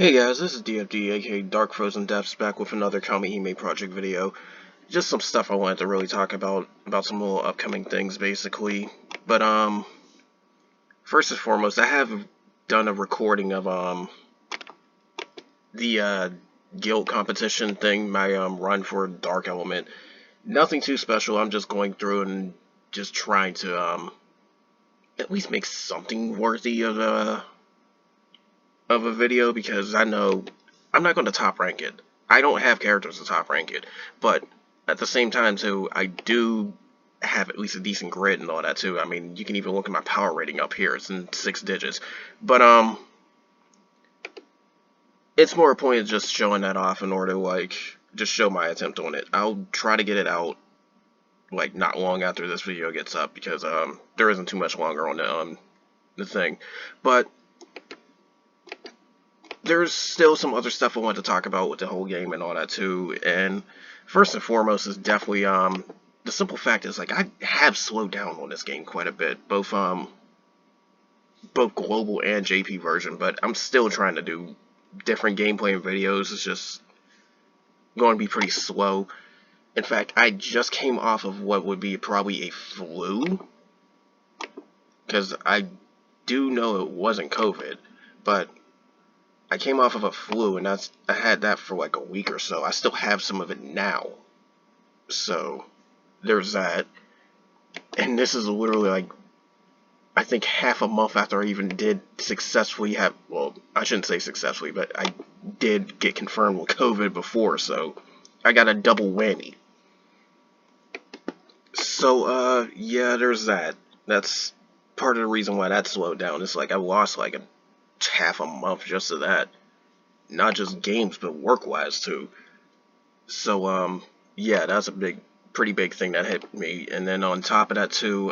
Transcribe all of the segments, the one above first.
Hey guys, this is DFD, aka Dark Frozen Depths, back with another Kamihime Project video. Just some stuff I wanted to really talk about some little upcoming things, basically. But, first and foremost, I have done a recording of, the, guild competition thing, my, run for Dark Element. Nothing too special, I'm just going through and just trying to, at least make something worthy of a video, because I know I'm not going to top rank it. I don't have characters to top rank it, but at the same time too, I do have at least a decent grid and all that too. I mean, you can even look at my power rating up here; it's in 6 digits. But it's more a point of just showing that off in order to like just show my attempt on it. I'll try to get it out like not long after this video gets up, because there isn't too much longer on the thing, but there's still some other stuff I want to talk about with the whole game and all that too. And first and foremost is definitely the simple fact is, like, I have slowed down on this game quite a bit, both global and JP version, but I'm still trying to do different gameplay and videos. It's just going to be pretty slow. In fact, I just came off of what would be probably a flu, because I do know it wasn't COVID, but I came off of a flu, and I had that for like a week or so. I still have some of it now, so there's that. And this is literally like, I think half a month after I even did successfully have, well, I shouldn't say successfully, but I did get confirmed with COVID before, so I got a double whammy. So yeah, there's that. That's part of the reason why that slowed down. It's like I lost like half a month just to that. Not just games, but work-wise too. So, yeah, that's a pretty big thing that hit me. And then on top of that too,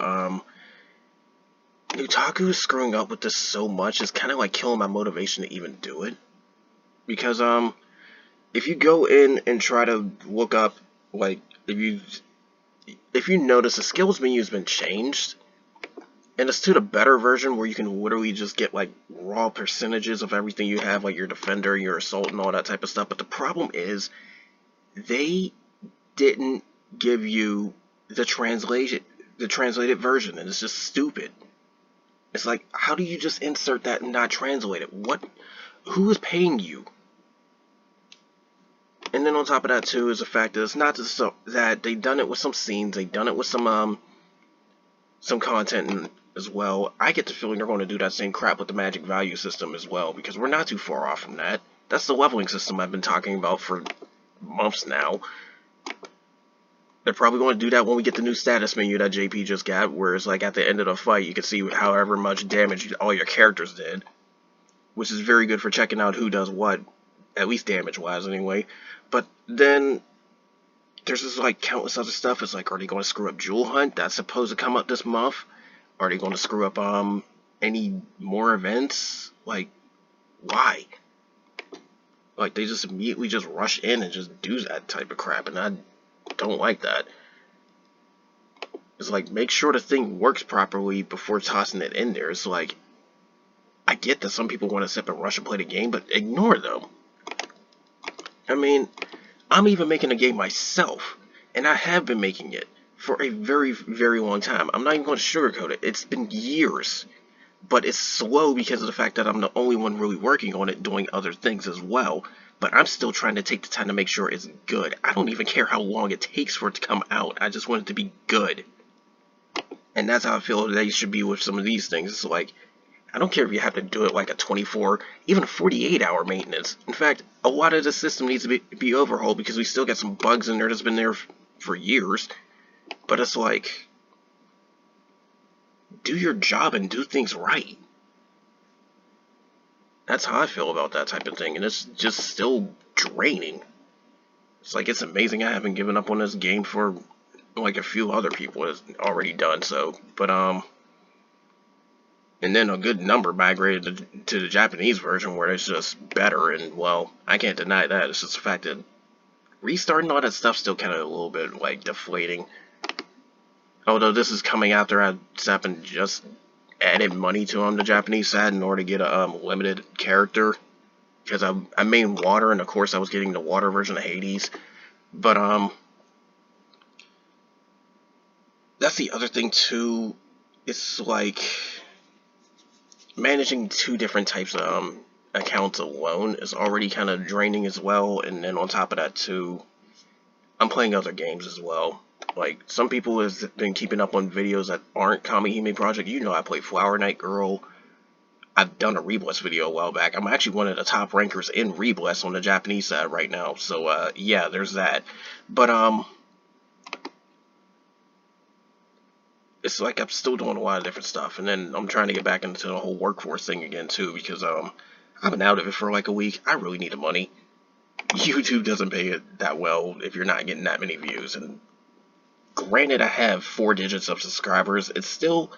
Nutaku is screwing up with this so much, it's kind of like killing my motivation to even do it. Because, if you go in and try to look up, like, if you notice, the skills menu has been changed, and it's to the better version where you can literally just get like raw percentages of everything you have, like your defender, your assault, and all that type of stuff. But the problem is, they didn't give you the translated version, and it's just stupid. It's like, how do you just insert that and not translate it? Who is paying you? And then on top of that too is the fact that it's not just so that they done it with some scenes, they done it with some content as well. I get the feeling they're going to do that same crap with the magic value system as well, because we're not too far off from that. That's the leveling system I've been talking about for months now. They're probably going to do that when we get the new status menu that JP just got, where it's like at the end of the fight you can see however much damage all your characters did, which is very good for checking out who does what, at least damage-wise anyway. But then there's just like countless other stuff. It's like, are they going to screw up Jewel Hunt? That's supposed to come up this month. Are they going to screw up any more events? Like, why? Like, they just immediately just rush in and just do that type of crap, and I don't like that. It's like, make sure the thing works properly before tossing it in there. It's like, I get that some people want to sit and rush and play the game, but ignore them. I mean, I'm even making a game myself, and I have been making it for a very, very long time. I'm not even going to sugarcoat it. It's been years, but it's slow because of the fact that I'm the only one really working on it, doing other things as well. But I'm still trying to take the time to make sure it's good. I don't even care how long it takes for it to come out. I just want it to be good. And that's how I feel they should be with some of these things. It's like, I don't care if you have to do it like a 24, even a 48-hour maintenance. In fact, a lot of the system needs to be overhauled, because we still got some bugs in there that's been there for years. But it's like, do your job and do things right. That's how I feel about that type of thing, and it's just still draining. It's like, it's amazing I haven't given up on this game for like a few other people has already done so. But and then a good number migrated to the Japanese version, where it's just better, and well, I can't deny that. It's just the fact that restarting all that stuff still kind of a little bit like deflating. Although this is coming after Sappin just added money to the Japanese side in order to get a limited character. because I main water, and of course I was getting the water version of Hades. But that's the other thing too. It's like managing two different types of accounts alone is already kind of draining as well. And then on top of that too, I'm playing other games as well. Like, some people have been keeping up on videos that aren't Kamihime Project. You know, I play Flower Night Girl. I've done a Rebless video a while back. I'm actually one of the top rankers in Rebless on the Japanese side right now. So, yeah, there's that. But, it's like I'm still doing a lot of different stuff. And then I'm trying to get back into the whole workforce thing again, too. Because, I've been out of it for like a week. I really need the money. YouTube doesn't pay it that well if you're not getting that many views. And granted, I have 4 digits of subscribers. It's still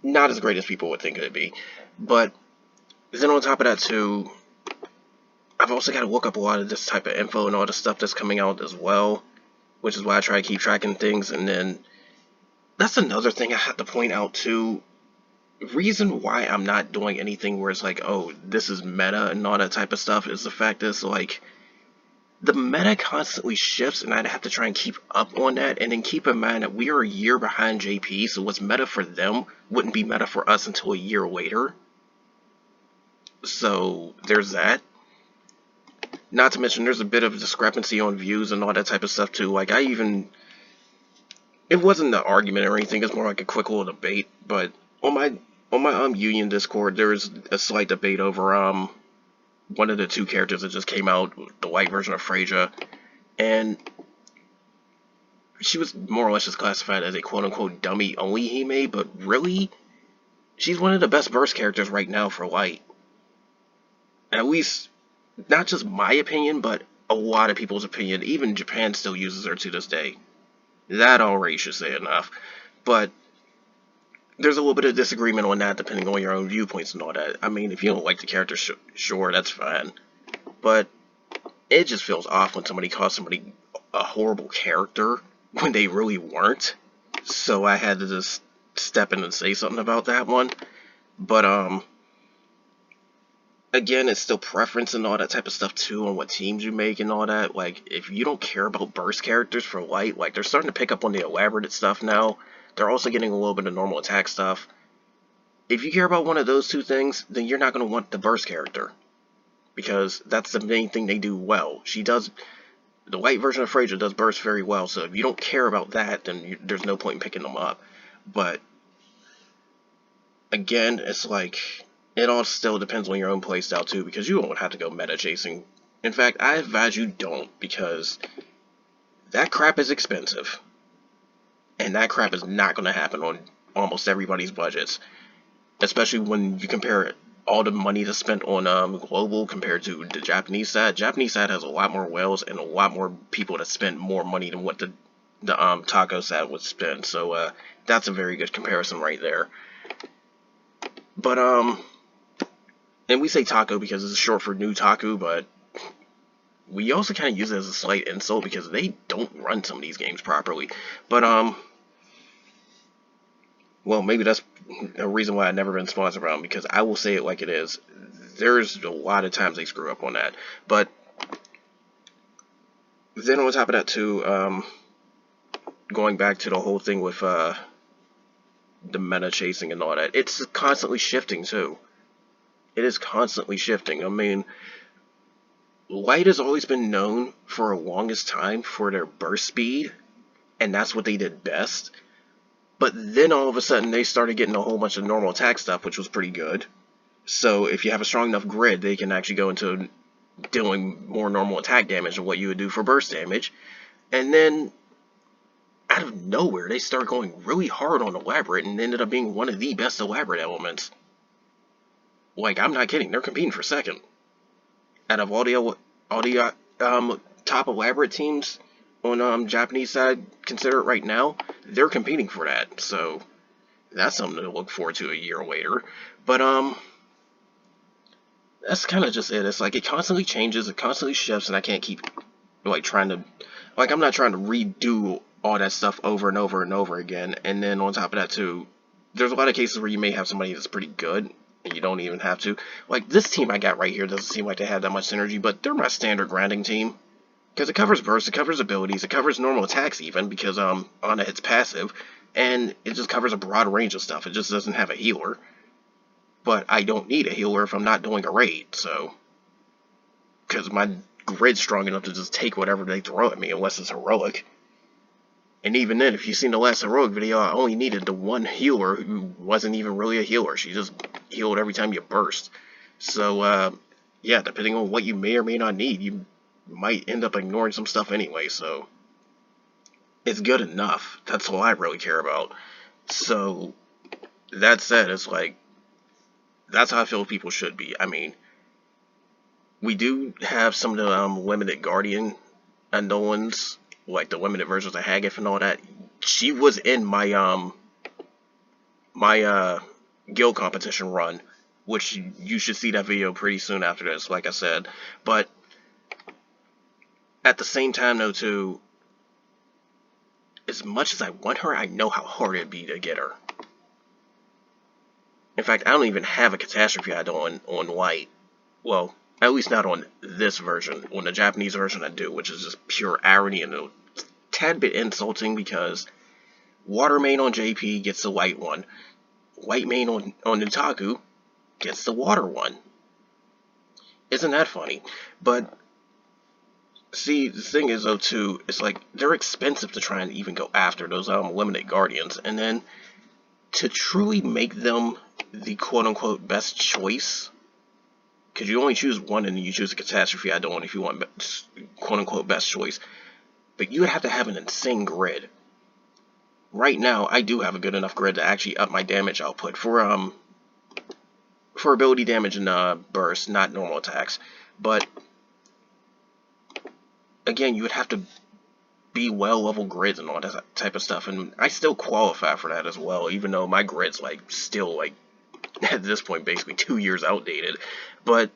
not as great as people would think it would be. But then on top of that too, I've also got to look up a lot of this type of info and all the stuff that's coming out as well, which is why I try to keep tracking things. And then that's another thing I have to point out too. Reason why I'm not doing anything where it's like, oh, this is meta and all that type of stuff is the fact is like the meta constantly shifts, and I'd have to try and keep up on that. And then keep in mind that we are a year behind JP, so what's meta for them wouldn't be meta for us until a year later. So there's that. Not to mention there's a bit of discrepancy on views and all that type of stuff too. Like, it wasn't an argument or anything, it's more like a quick little debate. But on my Union Discord, there's a slight debate over one of the 2 characters that just came out, the white version of Freyja, and she was more or less just classified as a quote-unquote dummy only Hime, but really, she's one of the best burst characters right now for light. At least, not just my opinion, but a lot of people's opinion. Even Japan still uses her to this day. That already should say enough. But there's a little bit of disagreement on that depending on your own viewpoints and all that. I mean, if you don't like the character, sure, that's fine. But it just feels off when somebody calls somebody a horrible character when they really weren't. So I had to just step in and say something about that one. But, again, it's still preference and all that type of stuff too, on what teams you make and all that. Like, if you don't care about burst characters for light, like, they're starting to pick up on the elaborate stuff now. They're also getting a little bit of normal attack stuff. If you care about one of those 2 things, then you're not going to want the burst character, because that's the main thing they do well. The white version of Freyja does burst very well, so if you don't care about that, then there's no point in picking them up. But again, it's like, it all still depends on your own playstyle too, because you don't have to go meta chasing. In fact, I advise you don't, because that crap is expensive. And that crap is not going to happen on almost everybody's budgets. Especially when you compare all the money that's spent on global compared to the Japanese side. Japanese side has a lot more whales and a lot more people that spend more money than what the taco side would spend. So that's a very good comparison right there. But and we say taco because it's short for new taku, but we also kind of use it as a slight insult because they don't run some of these games properly. But well, maybe that's a reason why I've never been sponsored by them, because I will say it like it is. There's a lot of times they screw up on that. But then on top of that too, going back to the whole thing with the meta chasing and all that, it's constantly shifting too. It is constantly shifting. I mean, Light has always been known for the longest time for their burst speed, and that's what they did best. But then all of a sudden they started getting a whole bunch of normal attack stuff, which was pretty good. So if you have a strong enough grid, they can actually go into dealing more normal attack damage than what you would do for burst damage. And then out of nowhere, they start going really hard on elaborate and ended up being one of the best elaborate elements. Like, I'm not kidding, they're competing for second. Out of all the top elaborate teams on Japanese side, consider it right now, they're competing for that. So that's something to look forward to a year later. But that's kind of just it. It's like it constantly changes, it constantly shifts, and I can't keep like trying to, like, I'm not trying to redo all that stuff over and over and over again. And then on top of that too, there's a lot of cases where you may have somebody that's pretty good, You don't even have to. Like, this team I got right here doesn't seem like they have that much synergy, but they're my standard grinding team. Because it covers bursts, it covers abilities, it covers normal attacks even, because Ana hits passive, and it just covers a broad range of stuff. It just doesn't have a healer. But I don't need a healer if I'm not doing a raid, so... Because my grid's strong enough to just take whatever they throw at me, unless it's heroic. And even then, if you've seen the last heroic video, I only needed the one healer who wasn't even really a healer. She just healed every time you burst. So, yeah, depending on what you may or may not need, you might end up ignoring some stuff anyway, so... It's good enough. That's all I really care about. So, that said, it's like... That's how I feel people should be. I mean... We do have some of the limited Guardian unknowns, like the limited versions of Haggith and all that. She was in my guild competition run, which you should see that video pretty soon after this, like I said. But at the same time, though, too, as much as I want her, I know how hard it'd be to get her. In fact, I don't even have a catastrophe item on Light. Well, at least not on this version. On the Japanese version I do, which is just pure irony and a tad bit insulting because Water Main on JP gets the Light one. Light Main on Nitaku gets the Water one. Isn't that funny? But, see, the thing is, though, too, it's like, they're expensive to try and even go after those limited Guardians. And then, to truly make them the quote-unquote best choice... Because you only choose one and you choose a catastrophe item if you want quote-unquote best choice. But you would have to have an insane grid. Right now, I do have a good enough grid to actually up my damage output for ability damage and burst, not normal attacks. But again, you would have to be well-leveled grids and all that type of stuff. And I still qualify for that as well, even though my grid's like still like at this point basically 2 years outdated. But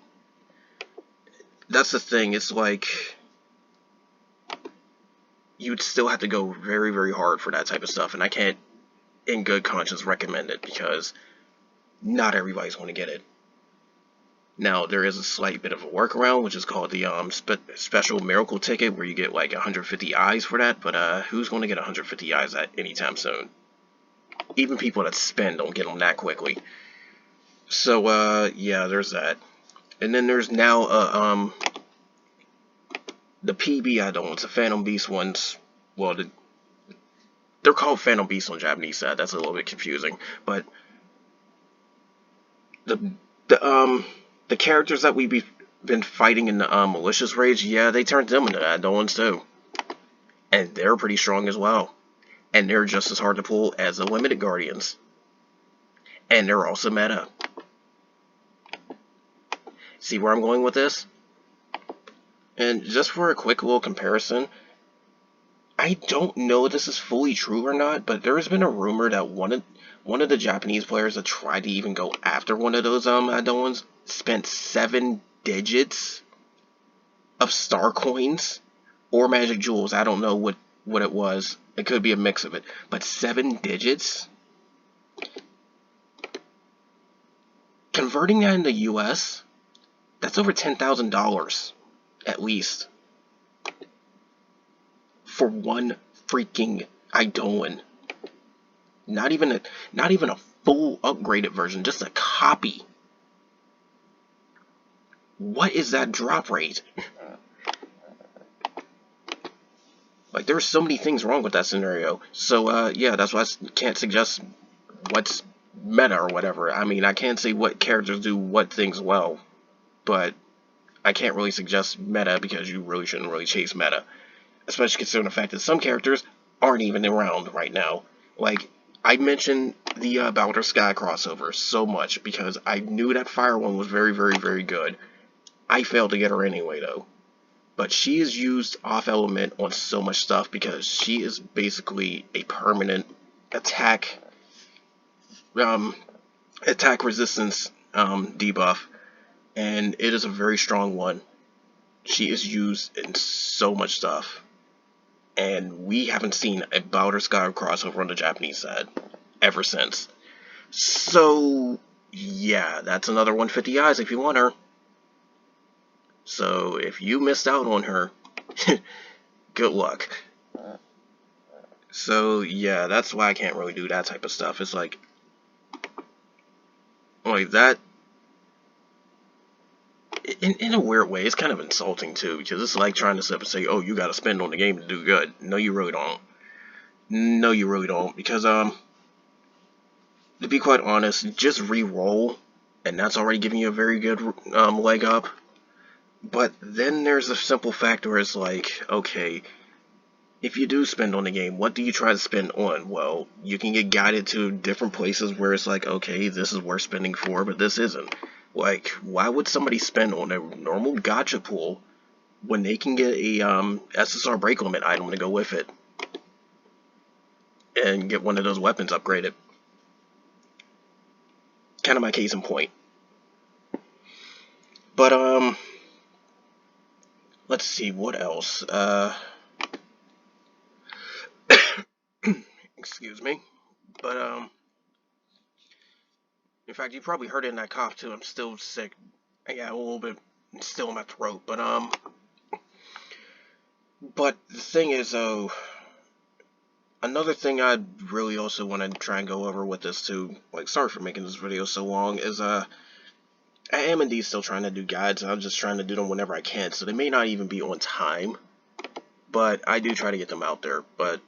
that's the thing, it's like you'd still have to go very, very hard for that type of stuff, and I can't in good conscience recommend it because not everybody's going to get it. Now, there is a slight bit of a workaround, which is called the special miracle ticket, where you get like 150 eyes for that, but who's going to get 150 eyes at any time soon? Even people that spend don't get them that quickly. So, yeah, there's that. And then there's now, the PB add-ons, the Phantom Beast ones. Well, they're called Phantom Beasts on Japanese side. That's a little bit confusing. But, the characters that we've been fighting in the, Malicious Rage, yeah, they turned them into add-ons, too. And they're pretty strong as well. And they're just as hard to pull as the Limited Guardians. And they're also meta. See where I'm going with this? And just for a quick little comparison, I don't know if this is fully true or not, but there has been a rumor that one of the Japanese players that tried to even go after one of those add-ons spent 7 digits of star coins or magic jewels. I don't know what it was. It could be a mix of it, but 7 digits. Converting that into US, that's over $10,000 at least for one freaking Eidolon. Not even a full upgraded version, just a copy. What is that drop rate? Like, there's so many things wrong with that scenario. So, yeah, that's why I can't suggest what's meta or whatever. I mean, I can't say what characters do what things well, but I can't really suggest meta because you really shouldn't really chase meta. Especially considering the fact that some characters aren't even around right now. Like, I mentioned the Baldur Sky crossover so much because I knew that Fire one was very, very, very good. I failed to get her anyway, though. But she is used off-element on so much stuff because she is basically a permanent attack resistance debuff. And it is a very strong one. She is used in so much stuff. And we haven't seen a Baldur Sky crossover on the Japanese side ever since. So, yeah, that's another 150 eyes if you want her. So if you missed out on her, good luck. So yeah, that's why I can't really do that type of stuff. It's like that. In a weird way, it's kind of insulting too, because it's like trying to sit up and say, "Oh, you got to spend on the game to do good." No, you really don't. No, you really don't, because to be quite honest, just re-roll, and that's already giving you a very good leg up. But then there's a simple factor: is like, okay, if you do spend on the game, what do you try to spend on? Well, you can get guided to different places where it's like, okay, this is worth spending for, but this isn't. Like, why would somebody spend on a normal gacha pool when they can get a SSR break limit item to go with it and get one of those weapons upgraded? Kind of my case in point. But let's see what else. Excuse me. But in fact, you probably heard it in that cough too. I'm still sick. I got a little bit still in my throat. But the thing is, though, another thing I really also want to try and go over with this too. Like, sorry for making this video so long. Is I am indeed still trying to do guides. I'm just trying to do them whenever I can. So they may not even be on time, but I do try to get them out there. But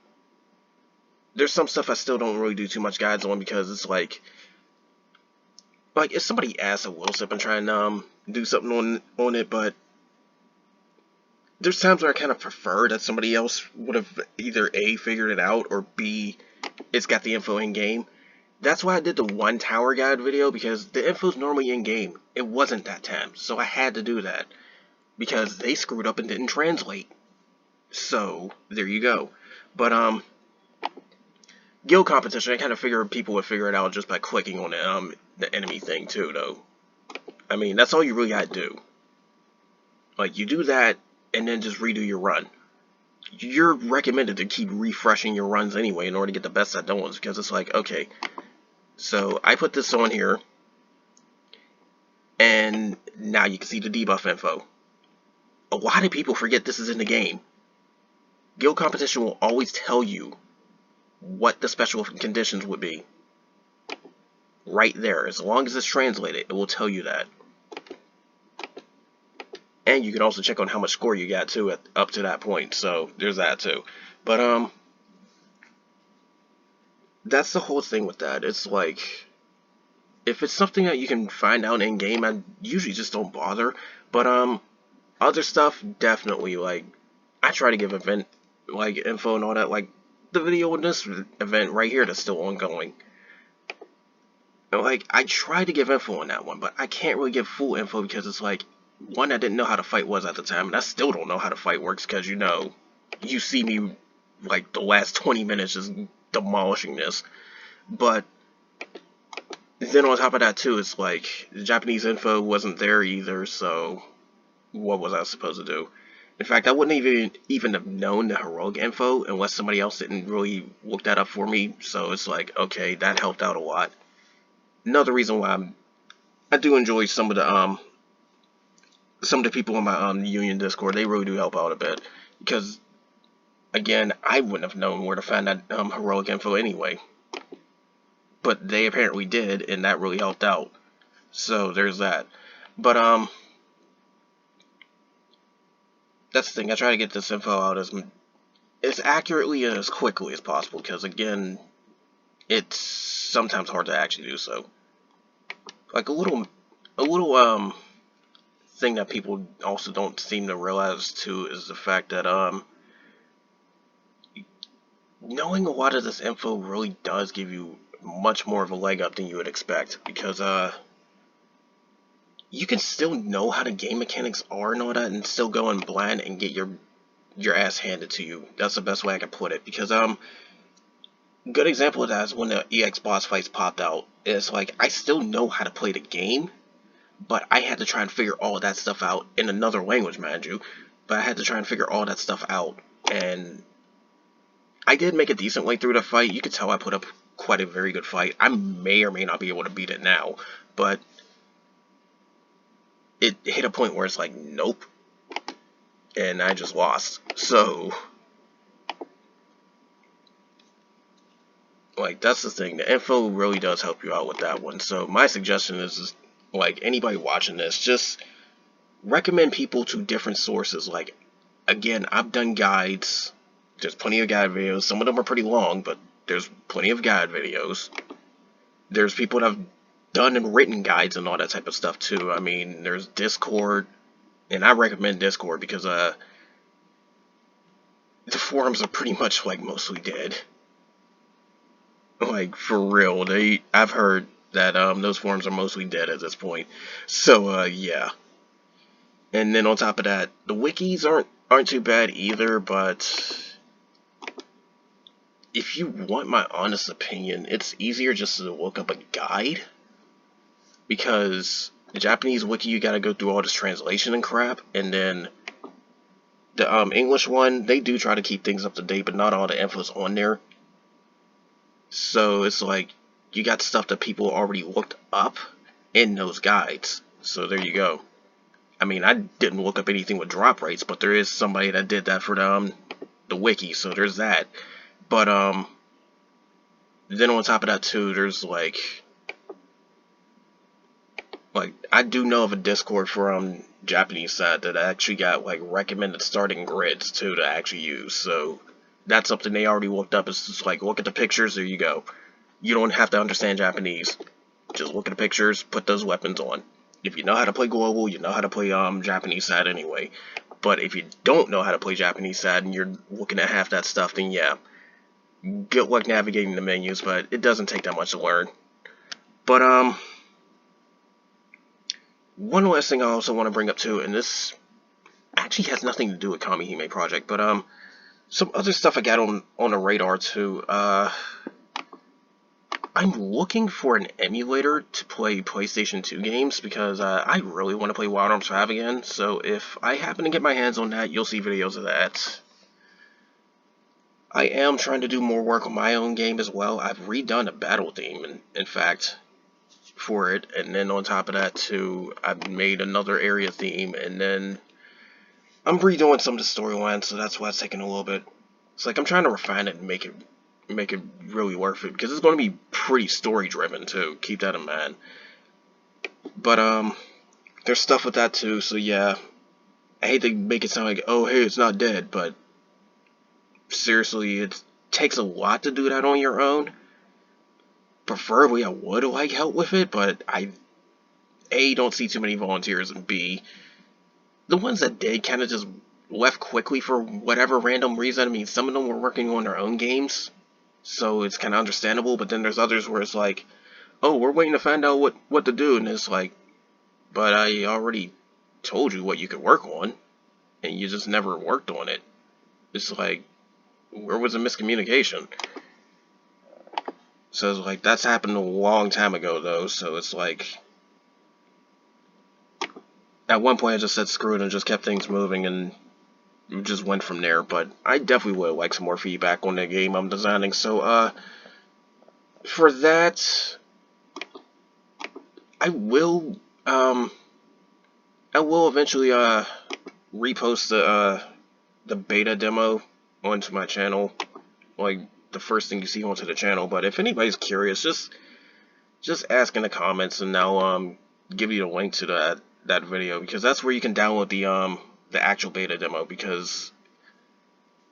there's some stuff I still don't really do too much guides on because it's like if somebody asks, I will sit and try and do something on it, but there's times where I kind of prefer that somebody else would have either A, figured it out, or B, it's got the info in game. That's why I did the one tower guide video, because the info's normally in game. It wasn't that time, so I had to do that because they screwed up and didn't translate. So there you go. But guild competition, I kind of figured people would figure it out just by clicking on the enemy thing too, though. I mean, that's all you really gotta do. Like, you do that, and then just redo your run. You're recommended to keep refreshing your runs anyway in order to get the best at those, because it's like, okay, so I put this on here, and now you can see the debuff info. A lot of people forget this is in the game. Guild competition will always tell you what the special conditions would be. Right there. As long as it's translated, it will tell you that. And you can also check on how much score you got too up to that point. So there's that too. But that's the whole thing with that. It's like, if it's something that you can find out in game, I usually just don't bother. But other stuff, definitely. Like, I try to give event info and all that. Like the video in this event right here that's still ongoing. Like, I try to give info on that one, but I can't really give full info because it's like, one, I didn't know how the fight was at the time, and I still don't know how the fight works because, you see me like the last 20 minutes just demolishing this. But then on top of that too, it's like the Japanese info wasn't there either, so what was I supposed to do? In fact, I wouldn't even have known the heroic info unless somebody else didn't really look that up for me. So it's like, okay, that helped out a lot. Another reason why I do enjoy some of the people in my union Discord. They really do help out a bit because, again, I wouldn't have known where to find that heroic info anyway, but they apparently did, and that really helped out. So there's that. But that's the thing. I try to get this info out as accurately and as quickly as possible because, again, it's sometimes hard to actually do so. Like a little thing that people also don't seem to realize too is the fact that knowing a lot of this info really does give you much more of a leg up than you would expect, because you can still know how the game mechanics are and all that and still go in blind and get your ass handed to you. That's the best way I can put it, because good example of that is when the EX boss fights popped out. It's like, I still know how to play the game, but I had to try and figure all that stuff out in another language, mind you. But I had to try and figure all that stuff out, and I did make a decent way through the fight. You could tell I put up quite a very good fight. I may or may not be able to beat it now, but it hit a point where it's like, nope, and I just lost. So, like, that's the thing. The info really does help you out with that one. So my suggestion is like, anybody watching this, just recommend people to different sources. Like, again, I've done guides. There's plenty of guide videos. Some of them are pretty long, but there's plenty of guide videos. There's people that have done and written guides and all that type of stuff too. I mean, there's Discord, and I recommend Discord because the forums are pretty much like mostly dead. Like, for real, I've heard that those forums are mostly dead at this point. So yeah. And then on top of that, the wikis aren't too bad either, but if you want my honest opinion, it's easier just to look up a guide, because the Japanese wiki, you gotta go through all this translation and crap, and then the English one, they do try to keep things up to date, but not all the info's on there. So it's like, you got stuff that people already looked up in those guides. So there you go. I mean, I didn't look up anything with drop rates, but there is somebody that did that for the wiki, so there's that. But then on top of that too, there's like I do know of a Discord for Japanese side that actually got like recommended starting grids too to actually use. So that's something they already looked up. It's just like, look at the pictures, there you go. You don't have to understand Japanese. Just look at the pictures, put those weapons on. If you know how to play global, you know how to play Japanese side anyway. But if you don't know how to play Japanese side and you're looking at half that stuff, then yeah, good luck navigating the menus, but it doesn't take that much to learn. But one last thing I also want to bring up too, and this actually has nothing to do with Kamihime Project, but some other stuff I got on the radar too. I'm looking for an emulator to play PlayStation 2 games, because I really want to play Wild Arms 5 again. So if I happen to get my hands on that, you'll see videos of that. I am trying to do more work on my own game as well. I've redone a battle theme, in fact, for it. And then on top of that too, I've made another area theme, and then I'm redoing some of the storylines, so that's why it's taking a little bit. It's like I'm trying to refine it and make it really worth it, because it's going to be pretty story driven too. Keep that in mind. But there's stuff with that too. So yeah, I hate to make it sound like, oh hey, it's not dead, but seriously, it takes a lot to do that on your own. Preferably, I would like help with it, but I don't see too many volunteers, and B, the ones that did kind of just left quickly for whatever random reason. I mean, some of them were working on their own games, so it's kind of understandable, but then there's others where it's like, oh, we're waiting to find out what to do, and it's like, but I already told you what you could work on, and you just never worked on it. It's like, where was the miscommunication? So it's like, that's happened a long time ago though, so it's like, at one point I just said screw it and just kept things moving, and just went from there. But I definitely would like some more feedback on the game I'm designing. So for that, I will eventually repost the beta demo onto my channel, like the first thing you see onto the channel. But if anybody's curious, just ask in the comments, and I'll give you the link to that video, because that's where you can download the actual beta demo, because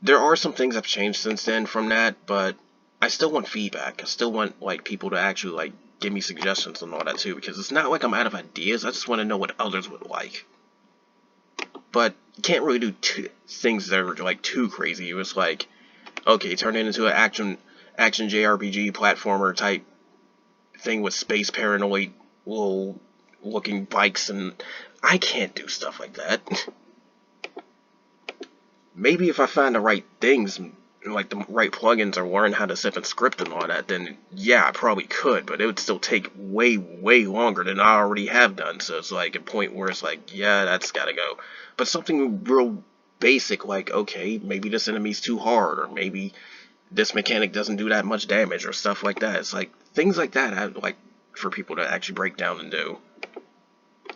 there are some things I've changed since then from that, but I still want feedback. I still want like people to actually like give me suggestions and all that too, because it's not like I'm out of ideas. I just want to know what others would like. But you can't really do things that are like too crazy. It was like, okay, turn it into an action JRPG platformer type thing with space paranoid little looking bikes, and I can't do stuff like that. Maybe if I find the right things, like the right plugins, or learn how to set and script and all that, then yeah, I probably could, but it would still take way longer than I already have done. So it's like a point where it's like, yeah, that's gotta go. But something real basic, like, okay, maybe this enemy's too hard, or maybe this mechanic doesn't do that much damage, or stuff like that. It's like, things like that, for people to actually break down and do.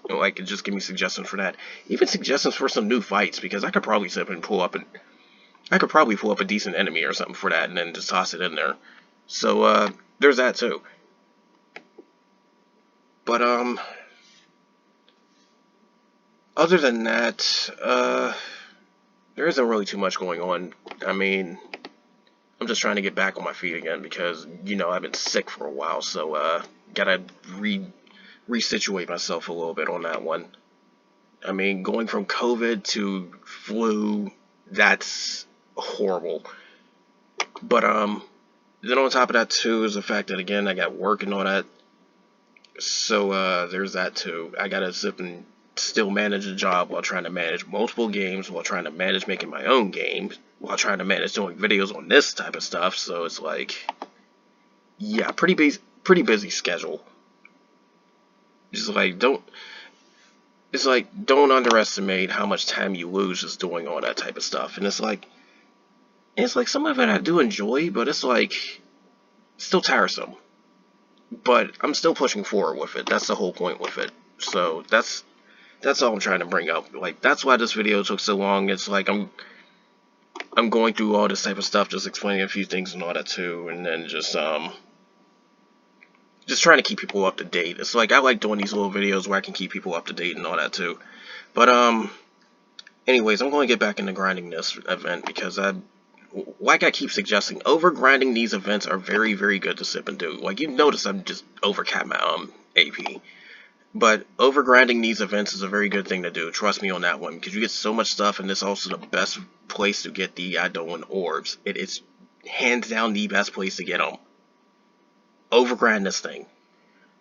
Like, just give me suggestions for that. Even suggestions for some new fights, because I could probably sit up and I could probably pull up a decent enemy or something for that, and then just toss it in there. So, there's that too. But, other than that, there isn't really too much going on. I mean, I'm just trying to get back on my feet again because, I've been sick for a while, so, gotta resituate myself a little bit on that one. I mean, going from COVID to flu, that's horrible. But, then on top of that, too, is the fact that, again, I got work and all that. So, there's that, too. I gotta sit and still manage a job while trying to manage multiple games, while trying to manage making my own games, while trying to manage doing videos on this type of stuff. So, it's like, yeah, pretty busy schedule. It's like, don't underestimate how much time you lose just doing all that type of stuff. And it's like some of it I do enjoy, but it's like still tiresome. But I'm still pushing forward with it. That's the whole point with it. So that's all I'm trying to bring up. Like, that's why this video took so long. It's like I'm going through all this type of stuff, just explaining a few things and all that too, and then just trying to keep people up to date. It's like I like doing these little videos where I can keep people up to date and all that too. But anyways, I'm going to get back into grinding this event because like I keep suggesting, over grinding these events are very, very good to sip and do. Like, you notice I'm just overcap my AP. But over grinding these events is a very good thing to do. Trust me on that one, because you get so much stuff, and it's also the best place to get the Idolan orbs. It is hands down the best place to get them. Overgrind this thing.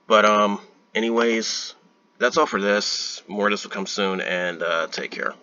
But anyways, that's all for this. More of this will come soon, and take care.